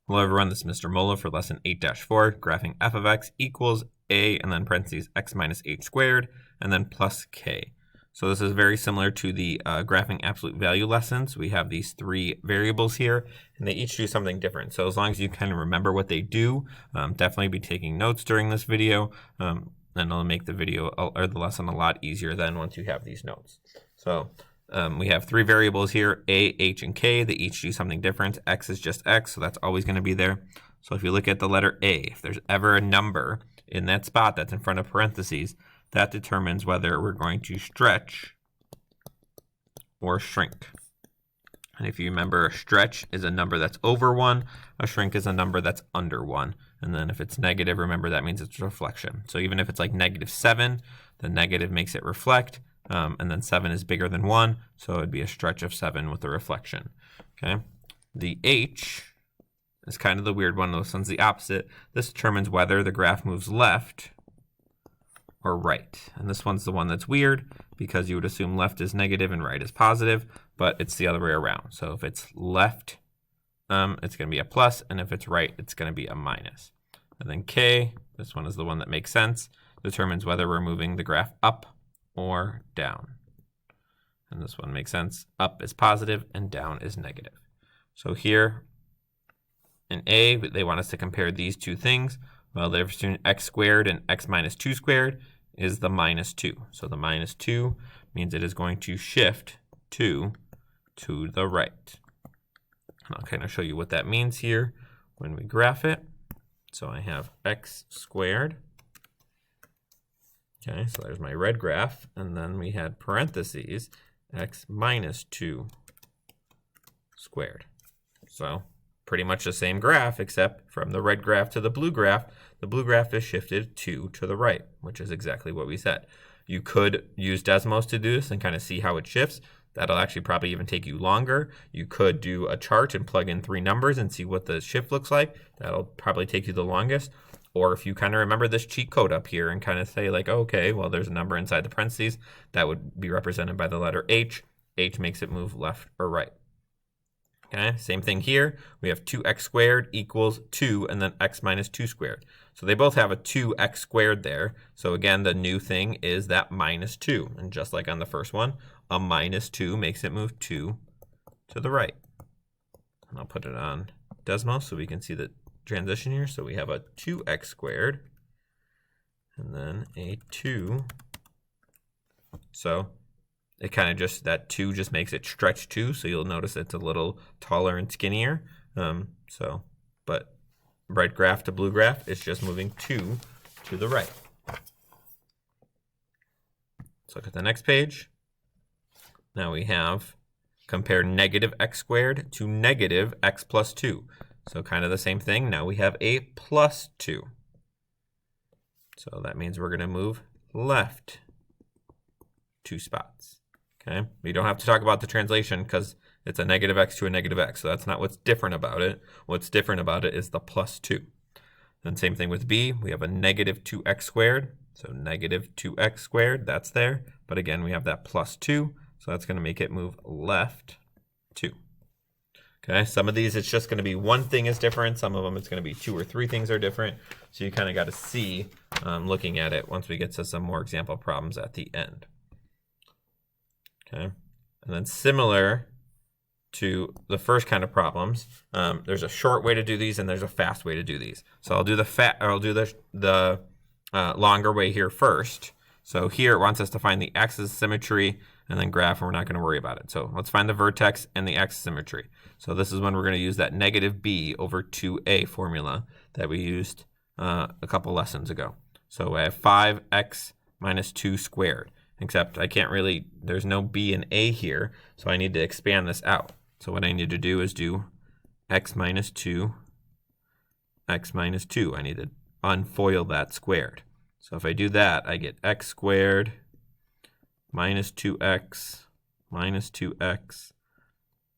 Hello everyone, this is Mr. Mola for lesson 8-4, graphing f of x equals a and then parentheses x minus h squared and then plus k. So this is very similar to the graphing absolute value lessons. We have these three variables here and they each do something different. So as long as you kind of remember what they do, definitely be taking notes during this video and it'll make the video or the lesson a lot easier then once you have these notes. So we have three variables here, a, h, and k. They each do something different. X is just x, so that's always going to be there. So if you look at the letter a, if there's ever a number in that spot that's in front of parentheses, that determines whether we're going to stretch or shrink. And if you remember, a stretch is a number that's over 1, a shrink is a number that's under 1. And then if it's negative, remember that means it's a reflection. So even if it's like -7, the negative makes it reflect. And then 7 is bigger than 1, so it would be a stretch of 7 with a reflection. Okay. The h is kind of the weird one. This one's the opposite. This determines whether the graph moves left or right. And this one's the one that's weird because you would assume left is negative and right is positive, but it's the other way around. So if it's left, it's going to be a plus, and if it's right, it's going to be a minus. And then k, this one is the one that makes sense, determines whether we're moving the graph up or down. And this one makes sense. Up is positive and down is negative. So here in A, they want us to compare these two things. Well, the difference between x squared and x minus 2 squared is the -2. So the -2 means it is going to shift 2 to the right. And I'll kind of show you what that means here when we graph it. So I have x squared. Okay, so there's my red graph, and then we had parentheses, x minus 2 squared. So pretty much the same graph, except from the red graph to the blue graph is shifted 2 to the right, which is exactly what we said. You could use Desmos to do this and kind of see how it shifts. That'll actually probably even take you longer. You could do a chart and plug in 3 numbers and see what the shift looks like. That'll probably take you the longest. Or if you kind of remember this cheat code up here and kind of say like, okay, well, there's a number inside the parentheses, that would be represented by the letter h. H makes it move left or right. Okay, same thing here. We have 2x squared equals 2 and then x minus 2 squared. So they both have a 2x squared there. So again, the new thing is that -2. And just like on the first one, a -2 makes it move 2 to the right. And I'll put it on Desmos so we can see the transition here. So we have a 2x squared and then a 2. So it kind of just, that 2 just makes it stretch 2. So you'll notice it's a little taller and skinnier. But red graph to blue graph is just moving 2 to the right. Let's look at the next page. Now we have compare -x squared to -x plus 2. So kind of the same thing. Now we have a +2. So that means we're going to move left 2 spots. Okay. We don't have to talk about the translation because it's a -x to a -x. So that's not what's different about it. What's different about it is the +2. Then same thing with B. We have a -2x squared. So -2x squared, that's there. But again, we have that +2. So that's going to make it move left 2. Okay, some of these it's just going to be one thing is different. Some of them it's going to be 2 or 3 things are different. So you kind of got to see looking at it once we get to some more example problems at the end. Okay, and then similar to the first kind of problems, there's a short way to do these and there's a fast way to do these. So I'll do the longer way here first. So here it wants us to find the axis symmetry and then graph, and we're not going to worry about it. So let's find the vertex and the axis symmetry. So this is when we're going to use that -b over 2a formula that we used a couple lessons ago. So I have 5x minus 2 squared, except I can't really, there's no b and a here, so I need to expand this out. So what I need to do is do x minus 2, x minus 2. I need to unfoil that squared. So if I do that, I get x squared minus 2x minus 2x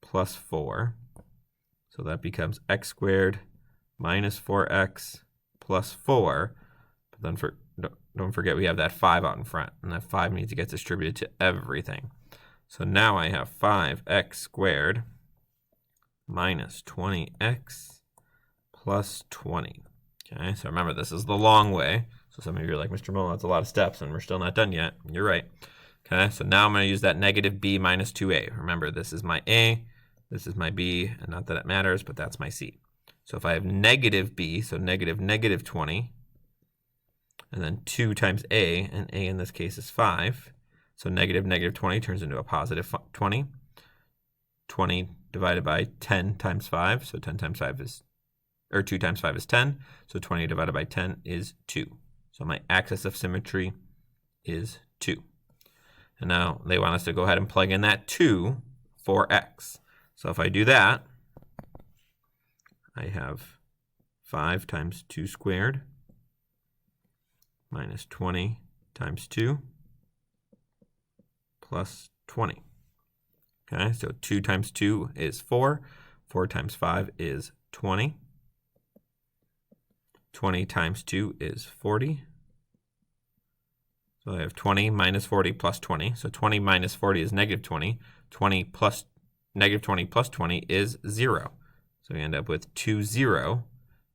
plus 4. So that becomes x squared minus 4x plus 4. But then don't forget we have that 5 out in front, and that 5 needs to get distributed to everything. So now I have 5x squared minus 20x plus 20. Okay, so remember, this is the long way. So some of you are like, Mr. Mull, that's a lot of steps, and we're still not done yet. You're right. Okay, so now I'm going to use that negative b minus 2a. Remember, this is my a, this is my b, and not that it matters, but that's my c. So if I have negative b, so negative 20, and then 2 times a, and a in this case is 5. So negative 20 turns into a positive 20. 20 divided by 10 times 5, so 10 times 5 is, or 2 times 5 is 10, so 20 divided by 10 is 2. So my axis of symmetry is 2. And now they want us to go ahead and plug in that 2 for x. So if I do that, I have 5 times 2 squared minus 20 times 2 plus 20. Okay, so 2 times 2 is 4. 4 times 5 is 20. 20 times 2 is 40. So I have 20 minus 40 plus 20. So 20 minus 40 is negative 20. 20 plus negative 20 plus 20 is 0. So we end up with 2, 0.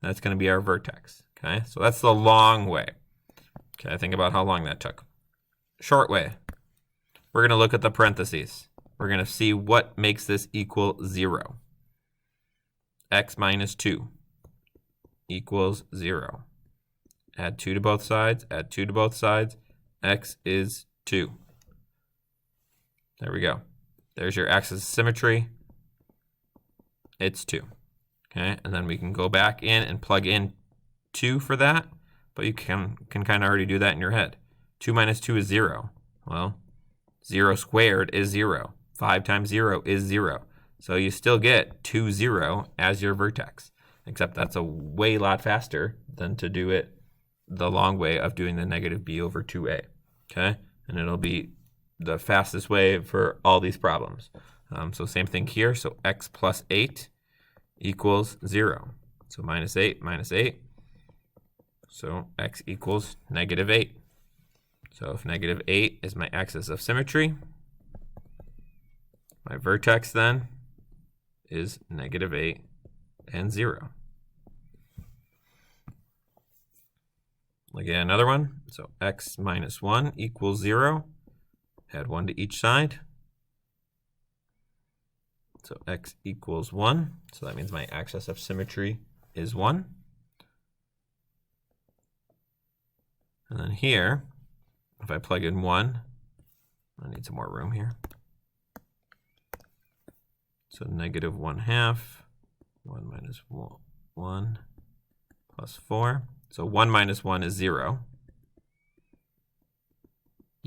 That's going to be our vertex. Okay, so that's the long way. Okay, think about how long that took. Short way. We're going to look at the parentheses. We're going to see what makes this equal 0. X minus 2 equals 0. Add 2 to both sides, add 2 to both sides. X is 2. There we go. There's your axis of symmetry. It's 2. Okay, and then we can go back in and plug in 2 for that, but you can kind of already do that in your head. 2 minus 2 is 0. Well, 0 squared is 0. 5 times 0 is 0. So you still get 2, 0 as your vertex, except that's a way lot faster than to do it the long way of doing the negative b over 2a. Okay, and it'll be the fastest way for all these problems. So same thing here. So x plus 8 equals 0. So minus 8 minus 8. So x equals negative 8. So if negative 8 is my axis of symmetry, my vertex then is negative 8 and 0. Look at another one. So x minus 1 equals 0. Add 1 to each side. So x equals 1. So that means my axis of symmetry is 1. And then here, if I plug in 1, I need some more room here. So negative 1/2, 1 minus 1 plus 4. So 1 minus 1 is 0.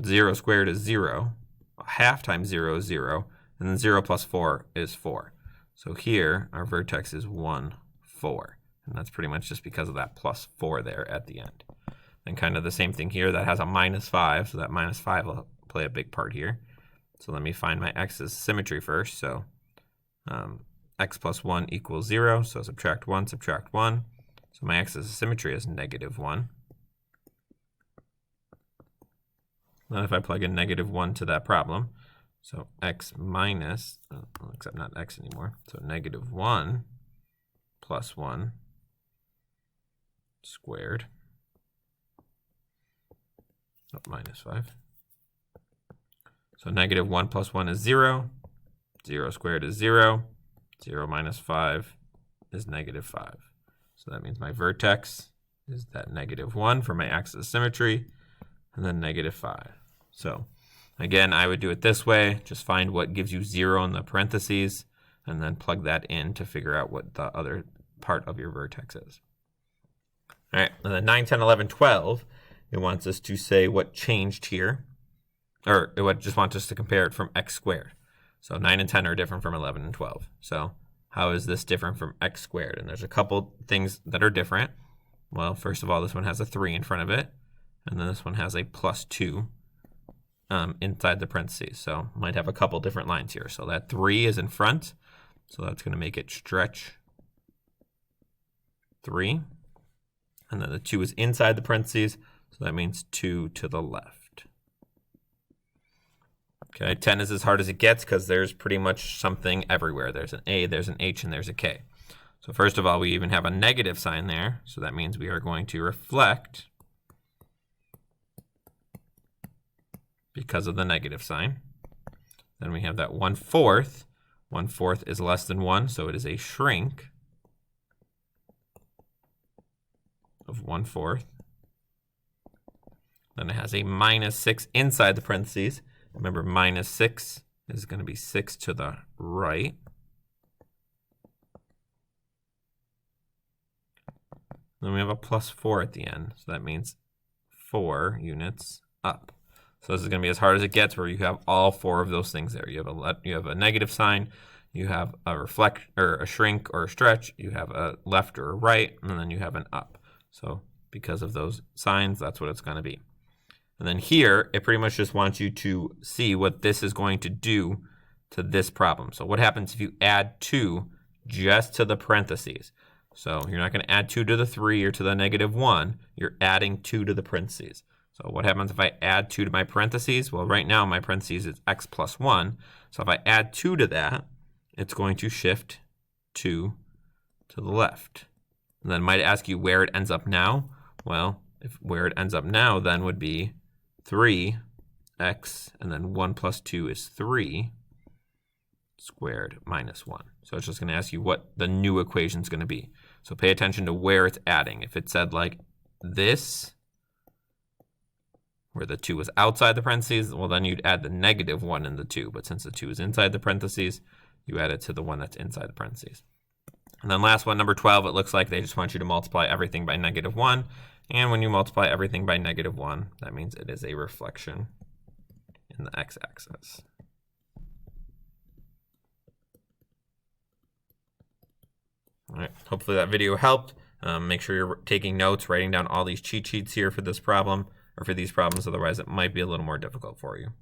0 squared is 0. 1/2 times 0 is 0. And then 0 plus 4 is 4. So here, our vertex is 1, 4. And that's pretty much just because of that plus 4 there at the end. And kind of the same thing here. That has a minus 5. So that minus 5 will play a big part here. So let me find my x's symmetry first. So x plus 1 equals 0. So subtract 1, subtract 1. So my axis of symmetry is negative 1. Then if I plug in negative 1 to that problem, so x minus, except not x anymore, so negative 1 plus 1 squared, minus 5. So negative 1 plus 1 is 0. 0 squared is 0. 0 minus 5 is negative 5. So that means my vertex is that negative 1 for my axis of symmetry, and then negative 5. So again, I would do it this way. Just find what gives you 0 in the parentheses, and then plug that in to figure out what the other part of your vertex is. All right, and then 9, 10, 11, 12, it wants us to say what changed here, or it would just want us to compare it from x squared. So 9 and 10 are different from 11 and 12. So how is this different from x squared? And there's a couple things that are different. Well, first of all, this one has a 3 in front of it, and then this one has a plus 2 inside the parentheses. So might have a couple different lines here. So that 3 is in front, so that's going to make it stretch 3. And then the 2 is inside the parentheses, so that means 2 to the left. Okay, 10 is as hard as it gets because there's pretty much something everywhere. There's an A, there's an H, and there's a K. So first of all, we even have a negative sign there. So that means we are going to reflect because of the negative sign. Then we have that 1/4. 1/4 is less than 1, so it is a shrink of 1/4. Then it has a -6 inside the parentheses. Remember, -6 is going to be 6 to the right. Then we have a +4 at the end, so that means 4 units up. So this is going to be as hard as it gets, where you have all 4 of those things there. You have a negative sign, you have a reflect or a shrink or a stretch, you have a left or a right, and then you have an up. So because of those signs, that's what it's going to be. And then here, it pretty much just wants you to see what this is going to do to this problem. So what happens if you add 2 just to the parentheses? So you're not going to add 2 to the 3 or to the -1. You're adding 2 to the parentheses. So what happens if I add 2 to my parentheses? Well, right now my parentheses is x plus 1. So if I add 2 to that, it's going to shift 2 to the left. And then it might ask you where it ends up now. Well, where it ends up now then would be 3x, and then 1 plus 2 is 3 squared minus 1. So it's just going to ask you what the new equation is going to be. So pay attention to where it's adding. If it said like this, where the 2 was outside the parentheses, well, then you'd add the -1 in the 2. But since the 2 is inside the parentheses, you add it to the one that's inside the parentheses. And then last one, number 12, it looks like they just want you to multiply everything by -1. And when you multiply everything by -1, that means it is a reflection in the x-axis. All right, hopefully that video helped. Make sure you're taking notes, writing down all these cheat sheets here for this problem, or for these problems, otherwise it might be a little more difficult for you.